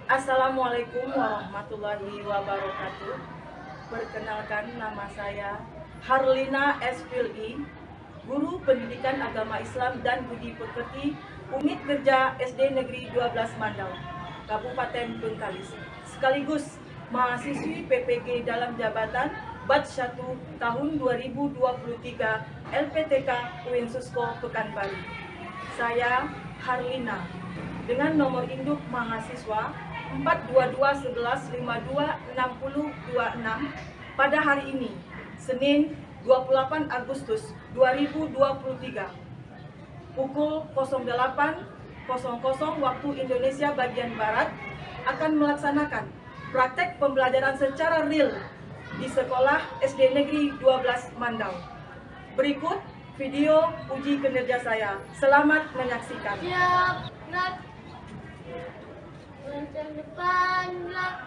Assalamualaikum warahmatullahi wabarakatuh. Perkenalkan, nama saya Harlina Espil'i, Guru Pendidikan Agama Islam dan Budi Pekerti, Unit Kerja SD Negeri 12 Mandau, Kabupaten Bengkalis, sekaligus mahasiswi PPG dalam jabatan Batch 1 tahun 2023 LPTK UIN Susko Pekanbaru. Saya Harlina dengan nomor induk mahasiswa 42211526026 pada hari ini, Senin 28 Agustus 2023, pukul 08.00 waktu Indonesia bagian Barat, akan melaksanakan praktek pembelajaran secara real di sekolah SD Negeri 12 Mandau. Berikut video uji kinerja saya. Selamat menyaksikan. Siap, gerak. Lancang depan, gerak.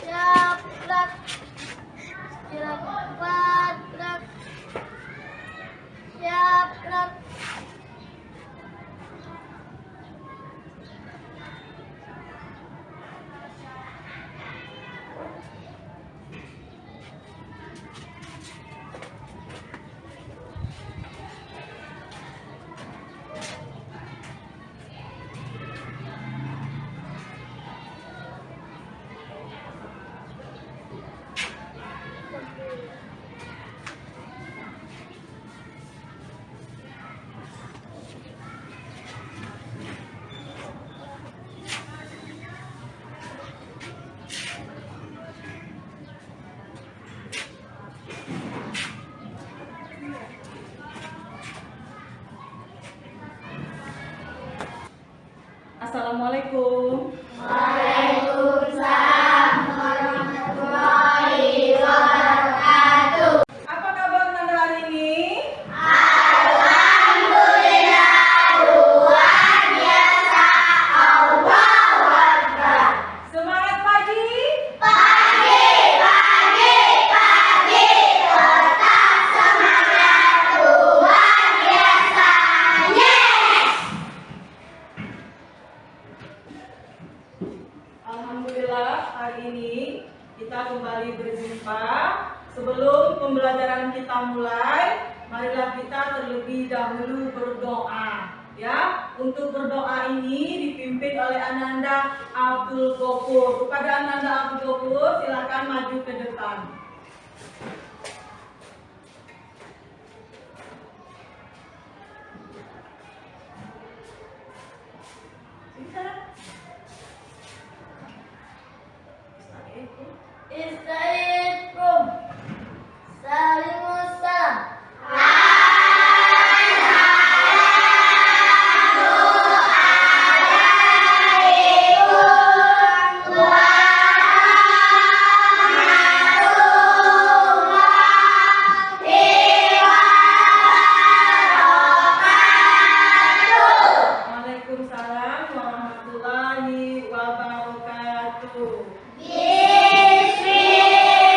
Siap, gerak. Gerak depan, gerak. Siap, gerak. Assalamualaikum. Waalaikumsalam warahmatullahi wabarakatuh. Apa kabar Anda hari ini? Alhamdulillah, luar biasa. Allahu Akbar. Semangat pagi. Pagi, tetap semangat, luar biasa. Yes. Alhamdulillah, hari ini kita kembali berjumpa. Sebelum pembelajaran kita mulai, marilah kita terlebih dahulu berdoa. Ya, untuk berdoa ini dipimpin oleh Ananda Abdul Ghafur. Kepada Ananda Abdul Ghafur, silakan maju ke depan. Istaikum. Salimussalam. Waalaikumsalam warahmatullahi wabarakatuh. Bismillah.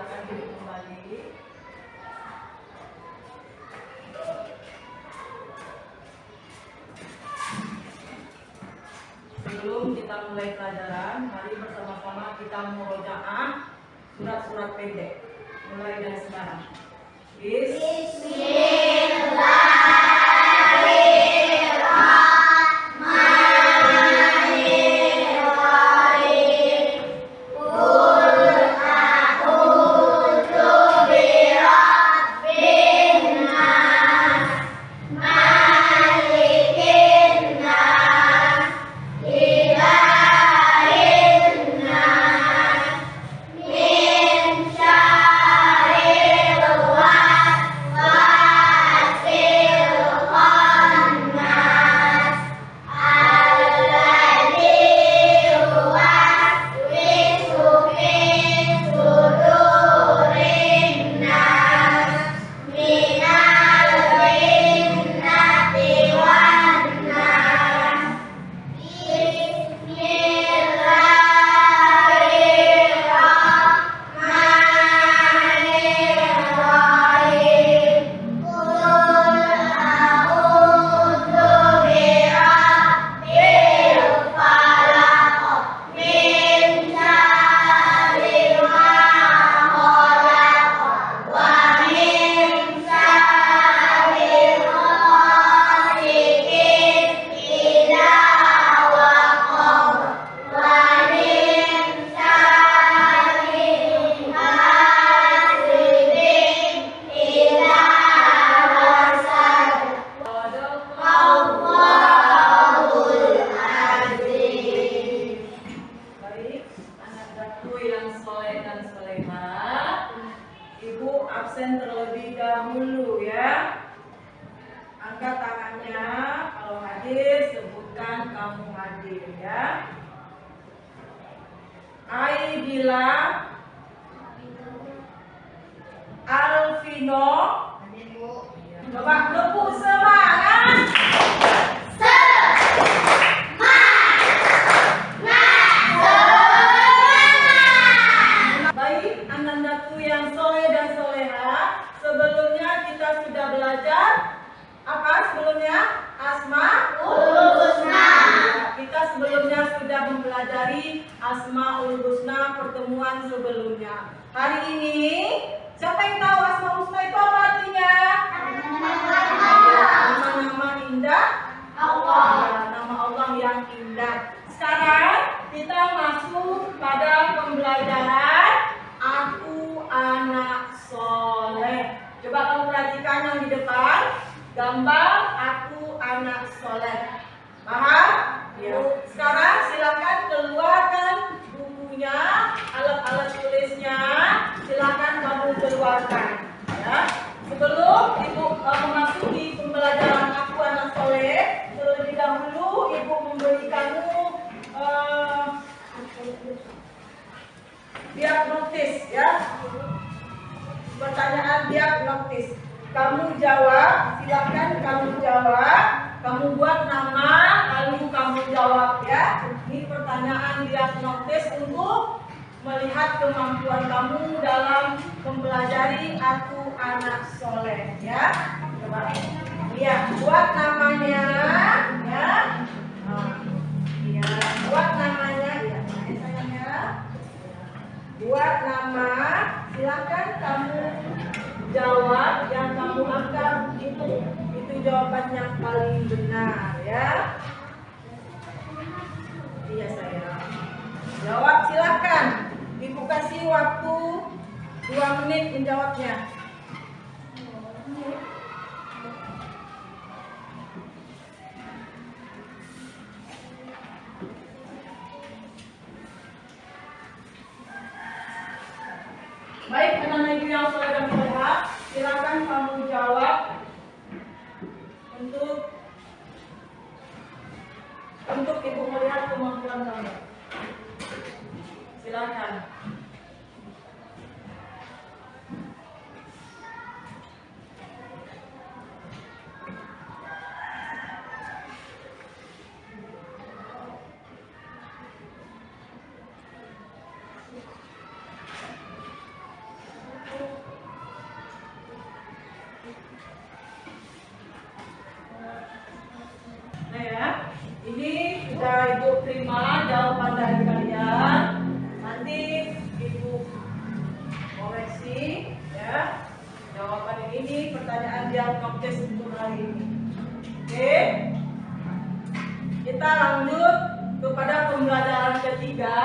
silakan duduk kembali. Sebelum kita mulai pelajaran, mari bersama-sama kita murojaah surat-surat pendek. Mulai dari sekarang. Absen terlebih dahulu ya. Angkat tangannya kalau hadir, sebutkan kamu hadir ya. Aidila Alvino. Coba tepuk semangat. Baik, anak-anakku yang soleh dan soleha, sebelumnya kita sudah belajar apa sebelumnya? Asmaul Husna. Kita sebelumnya sudah mempelajari Asmaul Husna pertemuan sebelumnya. Hari ini, siapa yang tahu Asmaul Husna itu apa artinya? Nama-nama indah Allah. Nama Allah yang indah. Sekarang kita masuk pada pembelajaran Aku Anak Soleh. Coba kamu perhatikan yang di depan, gambar Aku Anak Soleh. Paham? Ya. Sekarang silakan keluarkan bukunya, alat-alat tulisnya. Silakan kamu keluarkan. Ya. Sebelum ibu memasuki pembelajaran Aku Anak Soleh, terlebih dahulu ibu memberi kamu diagnosis ya. Pertanyaan diagnosis. Kamu jawab, silakan kamu jawab. Kamu buat nama, lalu kamu jawab ya. Ini pertanyaan diagnosis untuk melihat kemampuan kamu dalam mempelajari Aku Anak Soleh ya. Coba. Iya, buat namanya ya. Iya, buat namanya ya. Sayangnya. Buat nama, silakan kamu jawab yang kamu anggap itu jawaban yang paling benar ya. Iya sayang. Jawab silakan. Ibu kasih waktu 2 menit menjawabnya. Baik, anak-anak ibu yang soleh dan soleha, silakan kamu jawab untuk ibu melihat kemampuan kamu. Silakan. lagi ya. Jawaban ini pertanyaan diagnostis untuk hari ini. Oke. Kita lanjut kepada pembelajaran ketiga.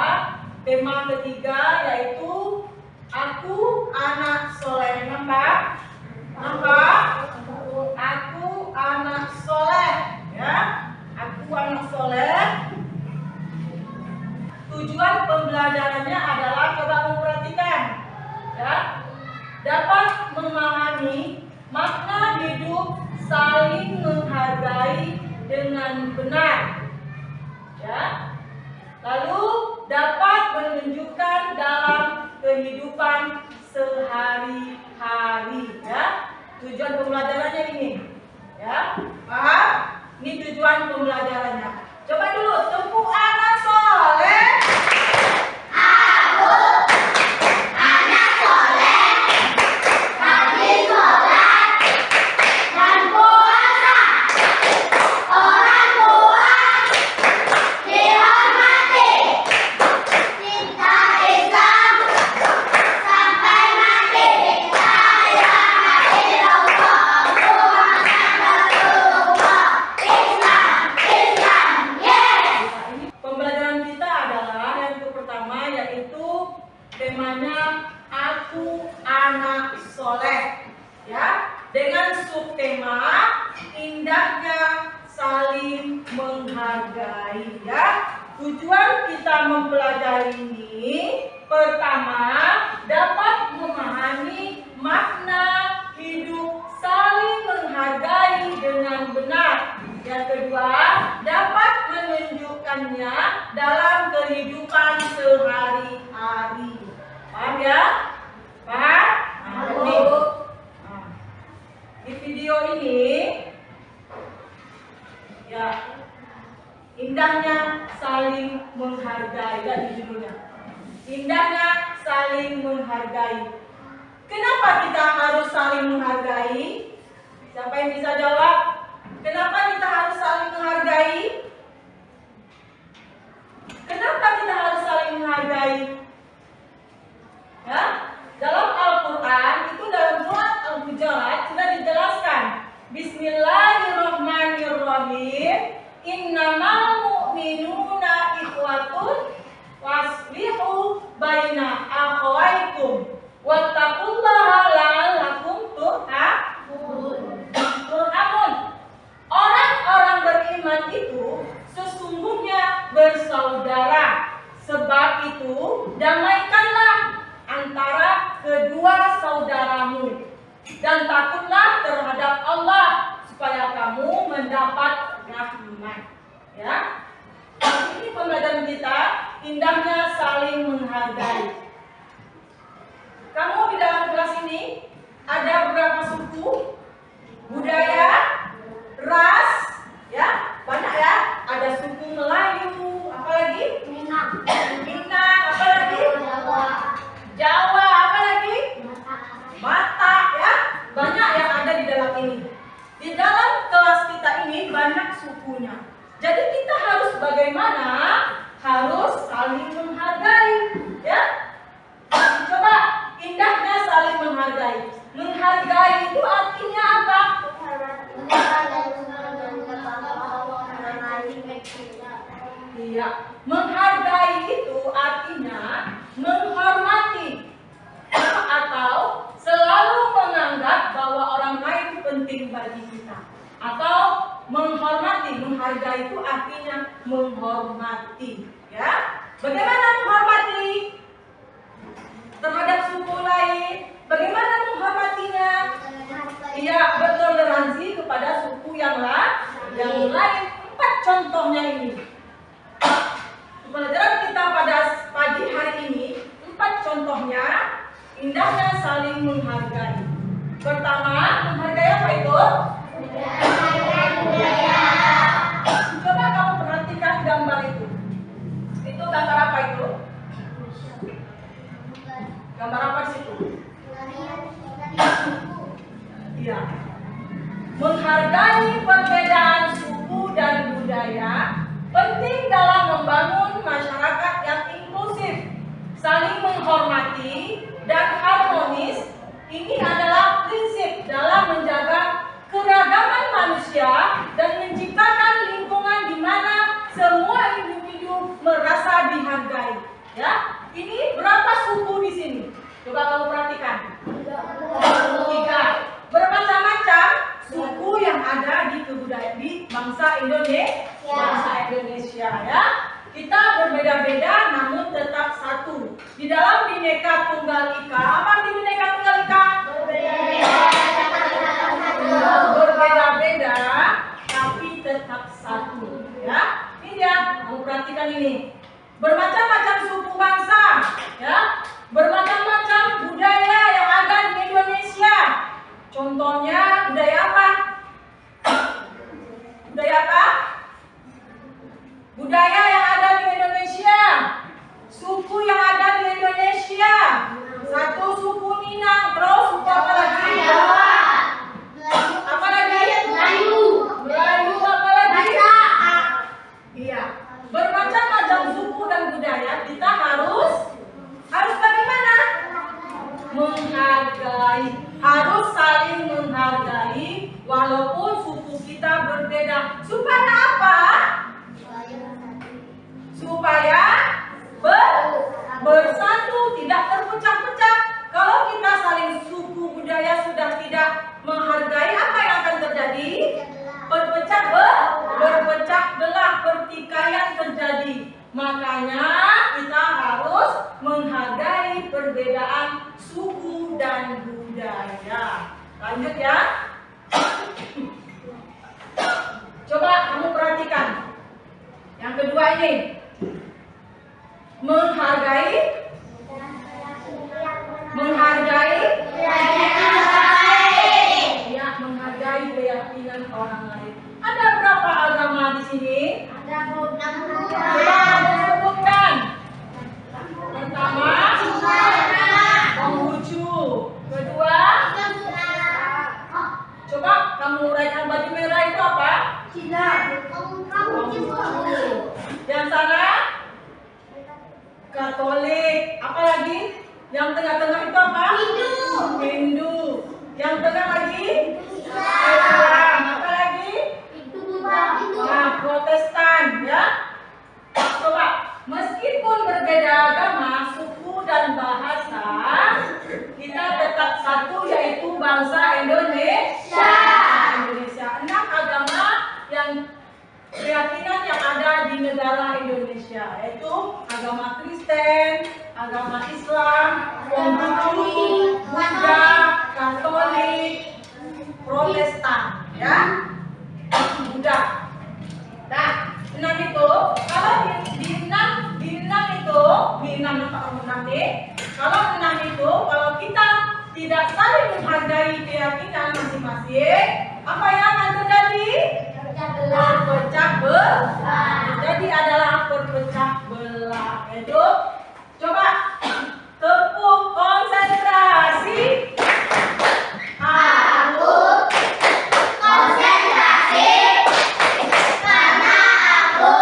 Tema ketiga yaitu aku anak soleh. Nampak? Nampak? Aku anak soleh. Ya. Aku anak soleh. Tujuan pembelajarannya adalah, coba memperhatikan, ya, dapat memahami makna hidup saling menghargai dengan benar, ya. Lalu dapat menunjukkan dalam kehidupan sehari-hari, ya. Tujuan pembelajarannya ini, ya, paham? Ini tujuan pembelajarannya. Coba dulu, tepuk anak soleh. Aku anak soleh, rajin sholat dan puasa. Orang tua dihormati. Cinta Islam sampai mati. La ilaha illallah Muhammadur Rasulullah. Islam, yes. Pembelajaran kita adalah yang pertama yaitu temanya aku anak soleh, ya, dengan subtema indahnya saling menghargai, ya. Tujuan kita mempelajari ini pertama dapat memahami makna hidup saling menghargai dengan benar. Yang kedua, dapat menunjukkannya dalam kehidupan sehari-hari. Paham ya? Paham? Nah, ini. Nah, di video ini, ya, indahnya saling menghargai, ya, di judulnya. Indahnya saling menghargai. Kenapa kita harus saling menghargai? Siapa yang bisa jawab? Kenapa kita harus saling menghargai? Kenapa kita harus saling menghargai? Ya, dalam Al-Quran itu dalam surat Al-Hujurat sudah dijelaskan. Bismillahirrahmanirrahim. Innamal mu'minuna ikhwatun waslihu baina akhawaikum wattaqullaha la'allakum turhamun. Orang-orang beriman itu sesungguhnya bersaudara. Sebab itu damaikanlah antara kedua saudaramu dan takutlah terhadap Allah supaya kamu mendapat rahmat. Ya. Ini pembelajaran kita, indahnya saling menghargai. Kamu di dalam kelas ini ada berapa suku, budaya, ras, ya, banyak ya. Ada suku Melayu, apalagi? Minang, apalagi? Jawa, apalagi? Mata, ya. Banyak yang ada di dalam ini. Di dalam kelas kita ini banyak sukunya. Jadi kita harus bagaimana? Harus saling menghargai, ya. Coba indahnya saling menghargai. Menghargai itu artinya apa? Iya, menghargai itu artinya menghormati atau selalu menganggap bahwa orang lain penting bagi kita. Atau menghormati, menghargai itu artinya menghormati, ya. Bagaimana menghormati terhadap suku lain? Bagaimana menghormatinya? Iya, bertoleransi kepada suku yang lain. 4 contohnya ini. Pelajaran kita pada pagi hari ini, 4 contohnya indahnya saling menghargai. Pertama, menghargai apa itu? Coba kamu perhatikan gambar itu. Itu gambar apa itu? Gambar apa di situ? Iya. Menghargai perbedaan suku dan budaya penting dalam membangun masyarakat yang inklusif, saling menghormati dan harmonis Indonesia ya. Kita berbeda-beda namun tetap satu. Di dalam Bhinneka Tunggal Ika, apa di Bhinneka Tunggal Ika? Berbeda-beda tapi tetap satu ya. Ini dia, kamu perhatikan ini. Bermacam-macam suku bangsa ya. Bermacam-macam budaya yang ada di Indonesia. Contohnya budaya apa? Budaya apa? Budaya yang ada di Indonesia. Suku yang ada di Indonesia. Satu suku Minang, terus suku apa lagi? Apa lagi? Melayu apa lagi? Iya. Bermacam-macam suku dan budaya, kita harus bagaimana? Menghargai. Harus saling menghargai walaupun suku kita berbeda. Supaya apa? Supaya bersatu, tidak terpecah-pecah. Kalau kita saling suku budaya sudah tidak menghargai, apa yang akan terjadi? Berpecah belah, pertikaian terjadi. Makanya kita harus menghargai perbedaan suku dan budaya. Lanjut ya. Coba kamu perhatikan. Yang kedua ini. Menghargai ya, menghargai keyakinan orang lain. Ada berapa agama di sini? Coba kamu sebutkan. Pertama, Konghucu. Kedua, coba kamu uraikan baju merah itu apa? Konghucu. Yang sana Katolik. Apa lagi? Yang tengah-tengah itu apa? Hindu. Yang tengah lagi? Islam. Apa lagi? Nah, Protestan ya. Coba, meskipun berbeda agama, suku dan bahasa, kita tetap satu yaitu bangsa Indonesia. 6 agama yang keyakinan yang ada di negara Indonesia, yaitu agama Kristen, agama Islam, Konghucu, Buddha, Katolik, Protestan, ya. Buddha. Nah, 6 itu, kalau di 6 itu, kalau kita tidak saling menghargai keyakinan masing-masing, apa yang akan terjadi? Berpecah belah. Jadi adalah berpecah belah. Itu coba tepuk konsentrasi. Aku konsentrasi karena aku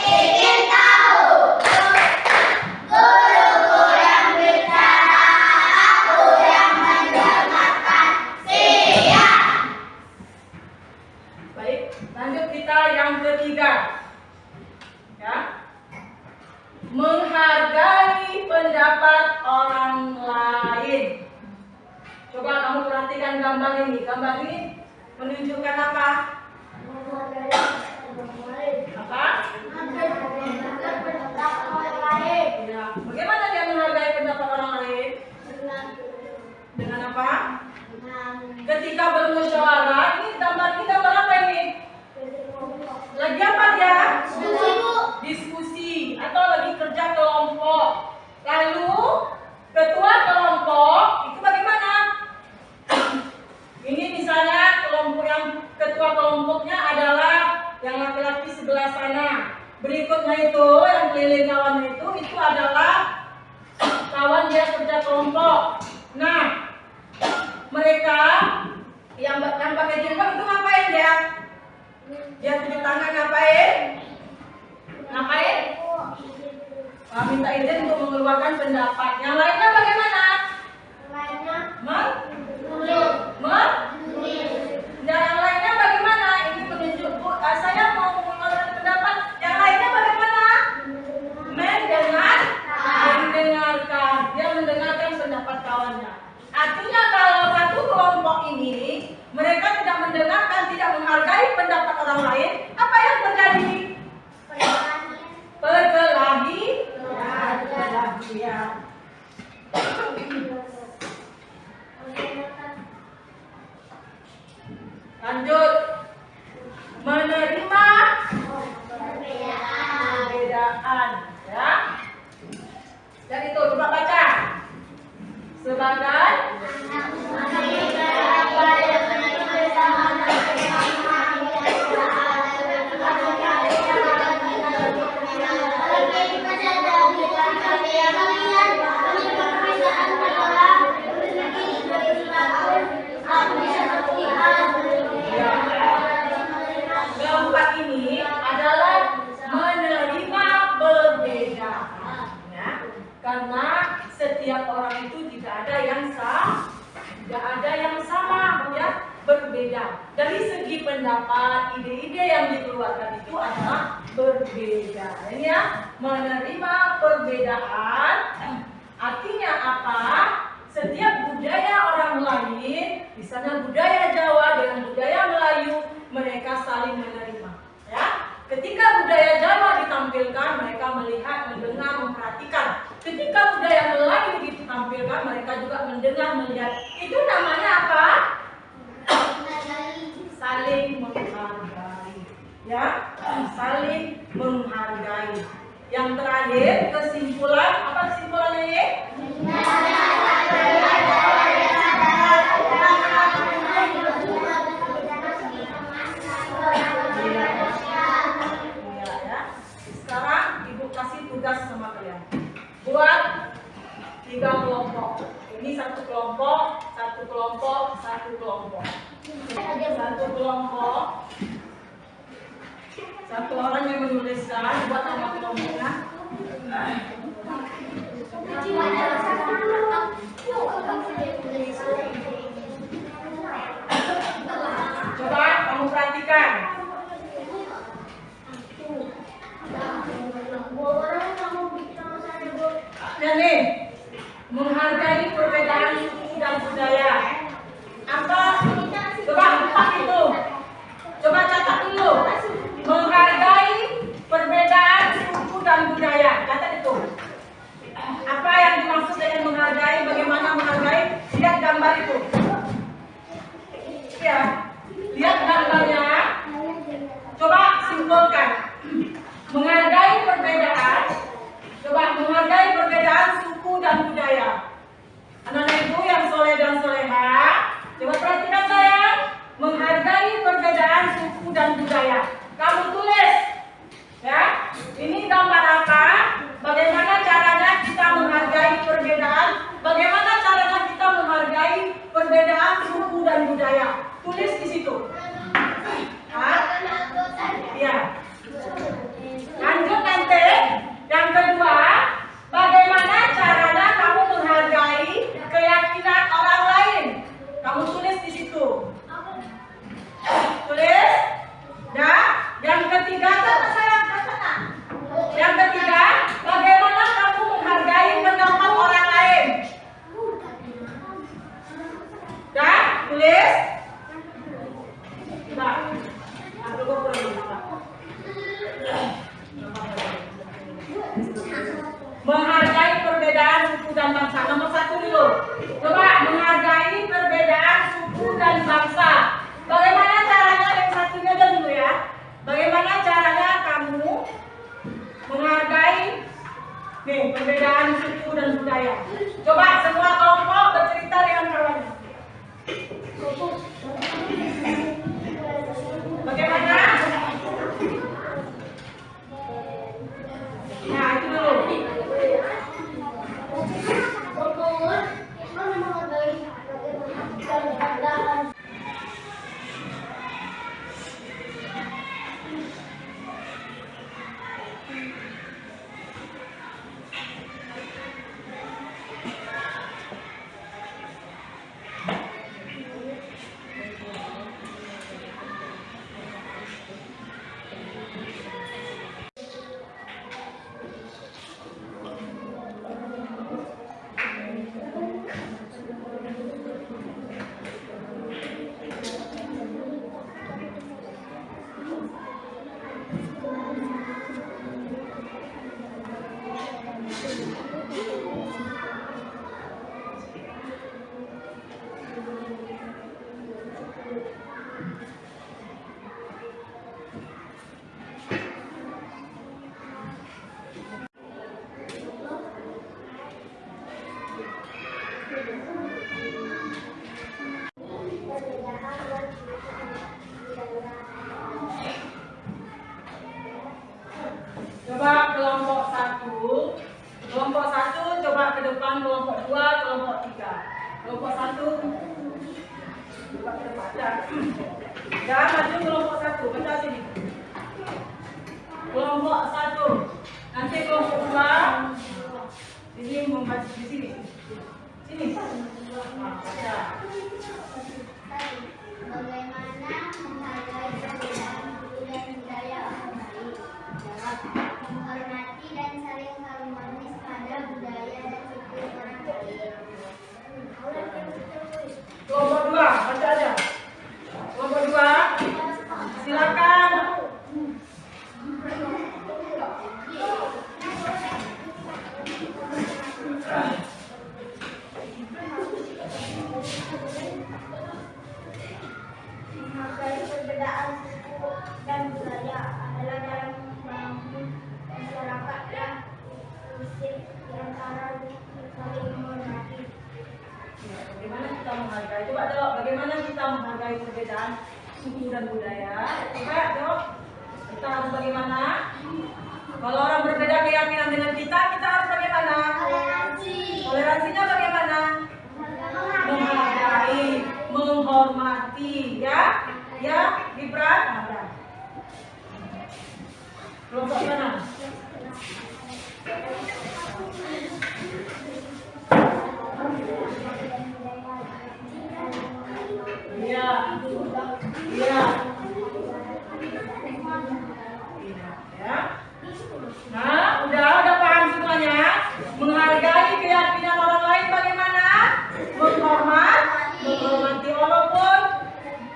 ingin tahu. Guruku yang bicara, aku yang mendengarkan. Siap. Baik, lanjut kita yang ketiga. Ya. Menghargai pendapat orang lain. Coba kamu perhatikan gambar ini. Gambar ini menunjukkan apa? Apa? Ya. Bagaimana dia menghargai pendapat orang lain? Dengan apa? Ketika bermusyawarah, ini gambar apa ini? Lagi apa dia? Diskusi atau lagi kerja kelompok. Lalu ketua kelompok itu bagaimana? Ini misalnya kelompok yang ketua kelompoknya adalah yang laki-laki sebelah sana. Berikutnya itu yang keliling kawan itu adalah kawan dia kerja kelompok. Nah, mereka yang pakai jilbab itu ngapain dia? Dia tunjuk tangan ngapain? Minta izin untuk mengeluarkan pendapat. Yang lainnya bagaimana? Dan yang lainnya bagaimana? Ini menunjuk saya mau mengeluarkan pendapat. Yang lainnya bagaimana? Mendengarkan. Dia mendengarkan pendapat kawannya. Artinya kalau satu kelompok kelompok ini mereka tidak mendengarkan, tidak menghargai pendapat orang lain, apa yang terjadi? Perkelahian. Lanjut. Menerima perbedaan, ya. Dan itu coba baca. Sebagai keempat ini adalah menerima perbedaan, ya. Karena setiap orang itu tidak ada yang sama, ya, berbeda. Dari segi pendapat, ide-ide yang dikeluarkan itu adalah berbeda. Ini ya, menerima perbedaan artinya apa? Setiap budaya orang lain, misalnya budaya Jawa dengan budaya Melayu, mereka saling menerima, ya. Ketika budaya Jawa ditampilkan, mereka melihat, mendengar, memperhatikan. Ketika budaya Melayu ditampilkan, mereka juga mendengar, melihat. Itu namanya apa? Saling menghargai, ya. Saling menghargai. Yang terakhir, kesimpulan, apa kesimpulannya ini? Sekarang ibu kasih tugas sama kalian. Buat 3 kelompok. Ini satu kelompok, satu kelompok, satu kelompok. Satu kelompok. Satu orang yang menuliskan buat nama kelompoknya. Coba kamu perhatikan. Dan nih, menghargai perbedaan suku dan budaya. Apa? Coba empat itu. Coba catat dulu. Menghargai perbedaan suku dan budaya. Catat itu. Apa yang dimaksud dengan menghargai? Bagaimana menghargai? Lihat gambar itu. Ya, lihat gambarnya. Coba simpulkan. Menghargai perbedaan. Coba menghargai perbedaan suku dan budaya. Anak-anak ibu yang soleh dan soleha, coba perhatikan sayang. Menghargai perbedaan suku dan budaya. Kamu tulis, ya. Ini gambar apa? Bagaimana caranya kita menghargai perbedaan? Bagaimana caranya kita menghargai perbedaan suku dan budaya? Tulis di situ. Hah? Ya. Lanjut nanti. Yang kedua, bagaimana caranya kamu menghargai keyakinan orang lain? Kamu tulis di situ. Tulis. Nah, yang ketiga, yang ketiga, bagaimana kamu menghargai pendapat orang lain? Dah, tulis. Nah, aku pulang. Menghargai perbedaan suku dan bangsa. Nomor 1 dulu. Coba menghargai perbedaan suku dan bangsa. Bagaimana caranya? Yang satunya dulu ya. Bagaimana caranya kamu menghargai nih perbedaan suku dan budaya? Coba semua kelompok bercerita dengan kawan. Kelompok 1. Buka ke depan. Ya, maju kelompok 1. Baca sini. Kelompok 1. Nanti kelompok 2 ini membaca di sini. Sini. Nah, baca. Bagaimana menghargai perbedaan suku dan budaya orang lain? Jawab. Menghormati dan saling harmonis pada budaya dan suku orang lain. Kelompok 2, baca aja. Kelompok 2, silakan. Menghargai perbedaan suku dan budaya adalah dalam membangun masyarakat yang inklusif di antara saling menghormati. Bagaimana kita menghargai? Coba jawab, bagaimana kita menghargai perbedaan suku dan budaya? Coba jawab. Kita harus bagaimana? Kalau orang berbeda keyakinan dengan kita harus bagaimana? Toleransi. Toleransinya bagaimana? Menghargai, menghormati, ya? Ya, Gibran? Ada. Kelompok mana? Iya. Iya. Ya. Nah, udah paham semuanya? Menghargai keyakinan orang lain bagaimana? Menghormati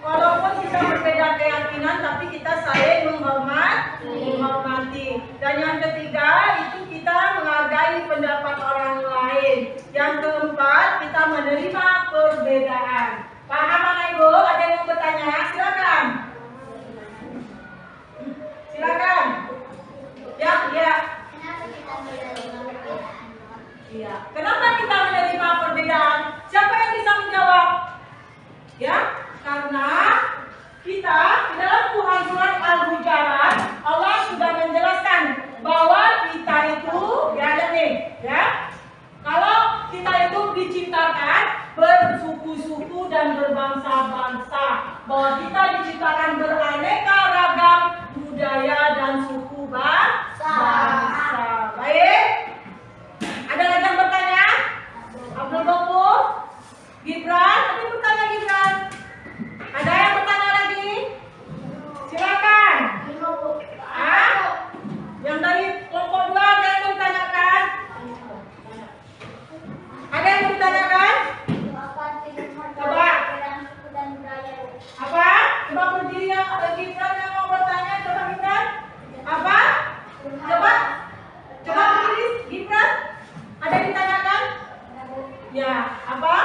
walaupun kita berbeda keyakinan tapi kita saling menghormati. Dan yang ketiga itu kita menghargai pendapat orang lain. Yang keempat kita menerima perbedaan. Paham anak ibu? Ada yang mau bertanya? Silakan. Silakan. Ya. Kenapa kita menerima perbedaan? Iya. Kenapa kita menerima perbedaan? Siapa yang bisa menjawab? Ya, karena kita di dalam Quran surat Al-Hujurat Allah sudah menjelaskan bahwa kita itu ya. Kalau kita itu diciptakan bersuku-suku dan berbangsa-bangsa, bahwa kita diciptakan beraneka ragam budaya dan suku bangsa. Baik. Ada lagi yang bertanya? Abdul Ghafur? Gibran? Ada yang bertanya Gibran? Ada yang bertanya lagi? Silakan. Yang dari kelompok 2 ada yang bertanyakan? Ada yang bertanyakan? Coba. Apa? Coba berdiri yang ada Gibran yang mau bertanya. Coba Gibran. Apa? Coba berdiri Gibran. Ada yang ditanyakan? Ya, apa?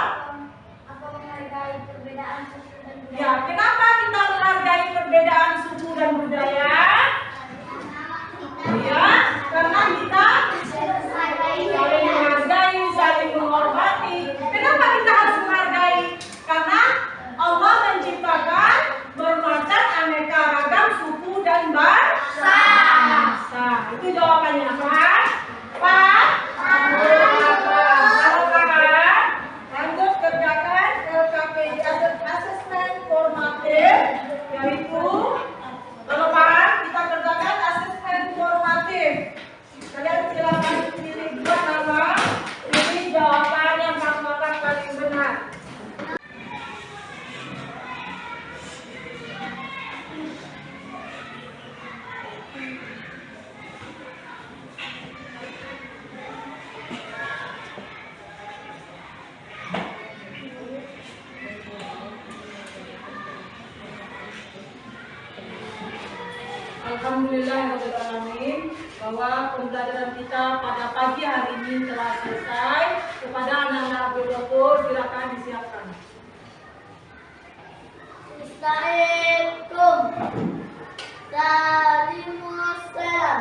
Apa menghargai perbedaan suku dan budaya? Ya, kenapa kita menghargai perbedaan suku dan budaya? Ya, karena kita saling menghargai, saling menghormati. Kenapa kita harus menghargai? Karena Allah menciptakan bermacam aneka ragam suku dan bangsa. Itu jawabannya, Pak. Pak. Kalau paham, lanjut kerjakan LKPD Assessment Formatif, yaitu kalau paham kita kerjakan asesmen formatif. Kalian silakan pilih 2 nama, pilih jawaban yang apakah paling benar. Alhamdulillahirrahmanirrahim, bahwa pembelajaran kita pada pagi hari ini telah selesai. Kepada anak-anak Abdul silakan disiapkan. Assalamualaikum. Waalaikumsalam.